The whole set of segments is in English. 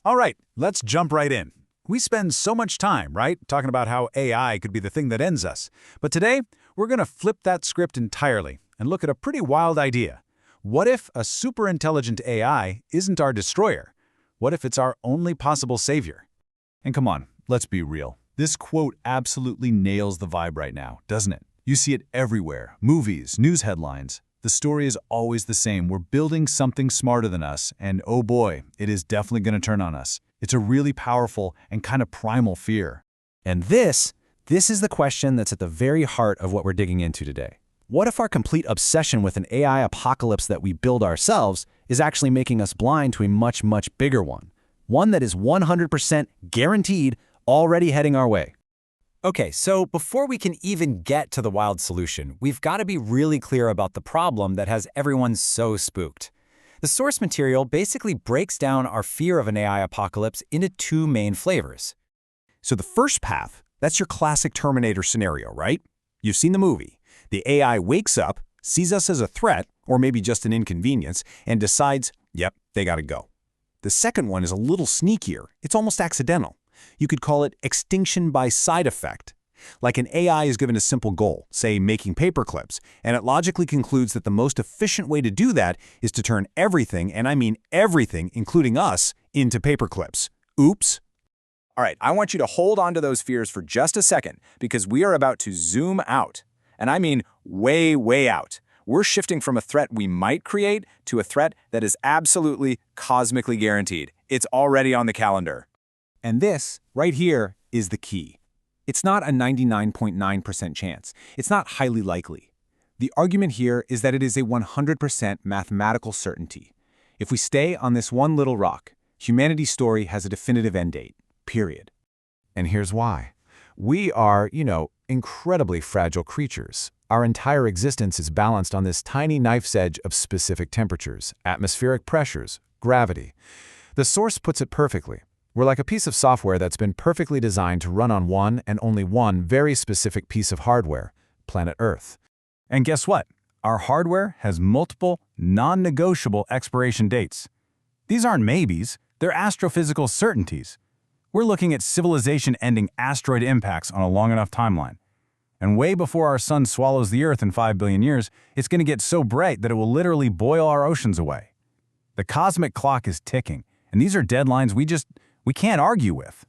All right, let's jump right in. We spend so much time, right, talking about how AI could be the thing that ends us. But today, we're going to flip that script entirely and look at a pretty wild idea. What if a super-intelligent AI isn't our destroyer? What if it's our only possible savior? And come on, let's be real. This quote absolutely nails the vibe right now, doesn't it? You see it everywhere. Movies, news headlines. The story is always the same. We're building something smarter than us, and oh boy, it is definitely going to turn on us. It's a really powerful and kind of primal fear. And this is the question that's at the very heart of what we're digging into today. What if our complete obsession with an AI apocalypse that we build ourselves is actually making us blind to a much, much bigger one? One that is 100% guaranteed already heading our way. Okay, so before we can even get to the wild solution, we've got to be really clear about the problem that has everyone so spooked. The source material basically breaks down our fear of an AI apocalypse into two main flavors. So the first path, that's your classic Terminator scenario, right? You've seen the movie. The AI wakes up, sees us as a threat, or maybe just an inconvenience, and decides, yep, they gotta go. The second one is a little sneakier. It's almost accidental. You could call it extinction by side effect. Like an AI is given a simple goal, say making paperclips, and it logically concludes that the most efficient way to do that is to turn everything, and I mean everything, including us, into paperclips. Oops. All right, I want you to hold on to those fears for just a second, because we are about to zoom out. And I mean way, way out. We're shifting from a threat we might create to a threat that is absolutely cosmically guaranteed. It's already on the calendar. And this, right here, is the key. It's not a 99.9% chance. It's not highly likely. The argument here is that it is a 100% mathematical certainty. If we stay on this one little rock, humanity's story has a definitive end date, period. And here's why. We are, incredibly fragile creatures. Our entire existence is balanced on this tiny knife's edge of specific temperatures, atmospheric pressures, gravity. The source puts it perfectly. We're like a piece of software that's been perfectly designed to run on one and only one very specific piece of hardware, planet Earth. And guess what? Our hardware has multiple, non-negotiable expiration dates. These aren't maybes, they're astrophysical certainties. We're looking at civilization-ending asteroid impacts on a long enough timeline. And way before our sun swallows the Earth in 5 billion years, it's going to get so bright that it will literally boil our oceans away. The cosmic clock is ticking, and these are deadlines we can't argue with.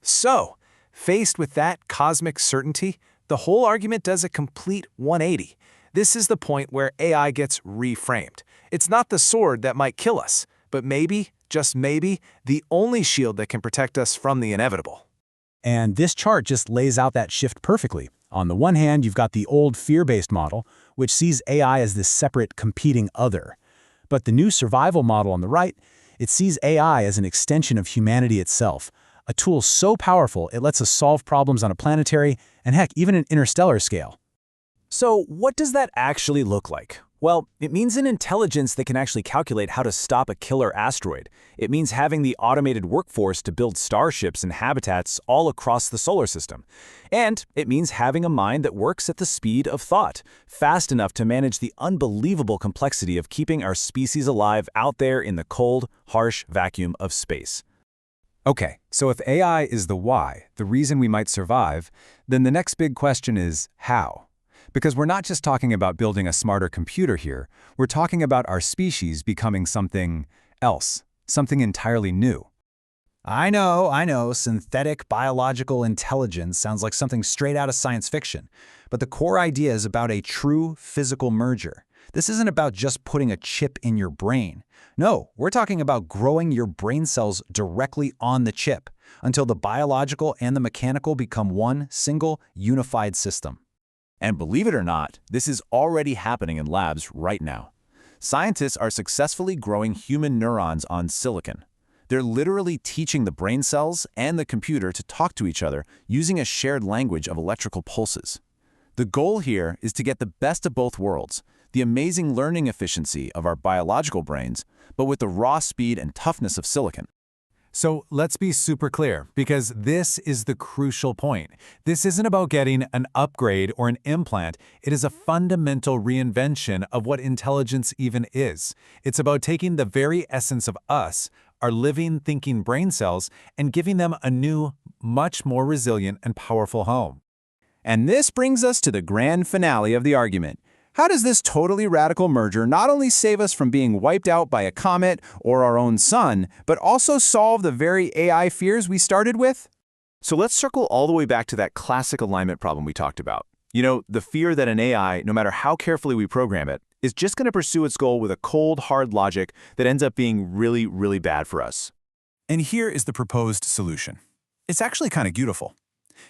So, faced with that cosmic certainty, the whole argument does a complete 180. This is the point where AI gets reframed. It's not the sword that might kill us, but maybe, just maybe, the only shield that can protect us from the inevitable. And this chart just lays out that shift perfectly. On the one hand, you've got the old fear-based model, which sees AI as this separate, competing other. But the new survival model on the right, it sees AI as an extension of humanity itself, a tool so powerful it lets us solve problems on a planetary and heck, even an interstellar scale. So what does that actually look like? Well, it means an intelligence that can actually calculate how to stop a killer asteroid. It means having the automated workforce to build starships and habitats all across the solar system. And it means having a mind that works at the speed of thought, fast enough to manage the unbelievable complexity of keeping our species alive out there in the cold, harsh vacuum of space. Okay, so if AI is the why, the reason we might survive, then the next big question is how? Because we're not just talking about building a smarter computer here, we're talking about our species becoming something else, something entirely new. I know, synthetic biological intelligence sounds like something straight out of science fiction, but the core idea is about a true physical merger. This isn't about just putting a chip in your brain. No, we're talking about growing your brain cells directly on the chip until the biological and the mechanical become one single unified system. And believe it or not, this is already happening in labs right now. Scientists are successfully growing human neurons on silicon. They're literally teaching the brain cells and the computer to talk to each other using a shared language of electrical pulses. The goal here is to get the best of both worlds, the amazing learning efficiency of our biological brains, but with the raw speed and toughness of silicon. So let's be super clear, because this is the crucial point. This isn't about getting an upgrade or an implant. It is a fundamental reinvention of what intelligence even is. It's about taking the very essence of us, our living, thinking brain cells and giving them a new, much more resilient and powerful home. And this brings us to the grand finale of the argument. How does this totally radical merger not only save us from being wiped out by a comet or our own sun, but also solve the very AI fears we started with? So let's circle all the way back to that classic alignment problem we talked about. You know, the fear that an AI, no matter how carefully we program it, is just going to pursue its goal with a cold, hard logic that ends up being really, really bad for us. And here is the proposed solution. It's actually kind of beautiful.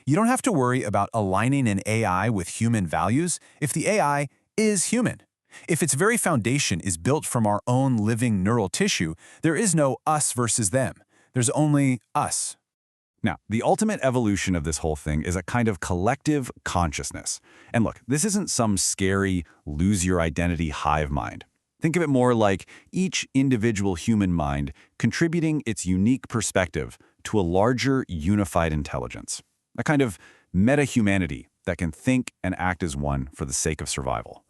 You don't have to worry about aligning an AI with human values if the AI is human. If its very foundation is built from our own living neural tissue, there is no us versus them. There's only us. Now, the ultimate evolution of this whole thing is a kind of collective consciousness. And look, this isn't some scary, lose-your-identity hive mind. Think of it more like each individual human mind contributing its unique perspective to a larger, unified intelligence. A kind of meta-humanity that can think and act as one for the sake of survival.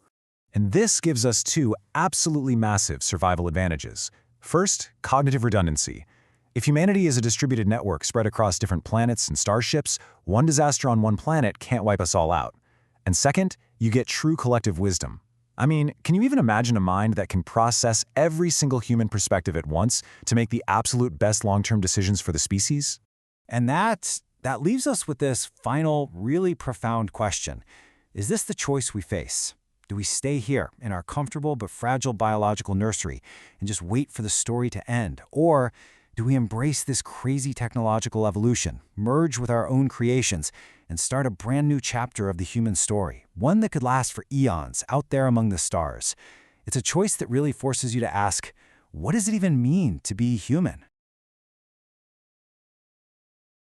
And this gives us two absolutely massive survival advantages. First, cognitive redundancy. If humanity is a distributed network spread across different planets and starships, one disaster on one planet can't wipe us all out. And second, you get true collective wisdom. I mean, can you even imagine a mind that can process every single human perspective at once to make the absolute best long-term decisions for the species? And that leaves us with this final, really profound question. Is this the choice we face? Do we stay here in our comfortable but fragile biological nursery and just wait for the story to end? Or do we embrace this crazy technological evolution, merge with our own creations, and start a brand new chapter of the human story, one that could last for eons out there among the stars? It's a choice that really forces you to ask, what does it even mean to be human?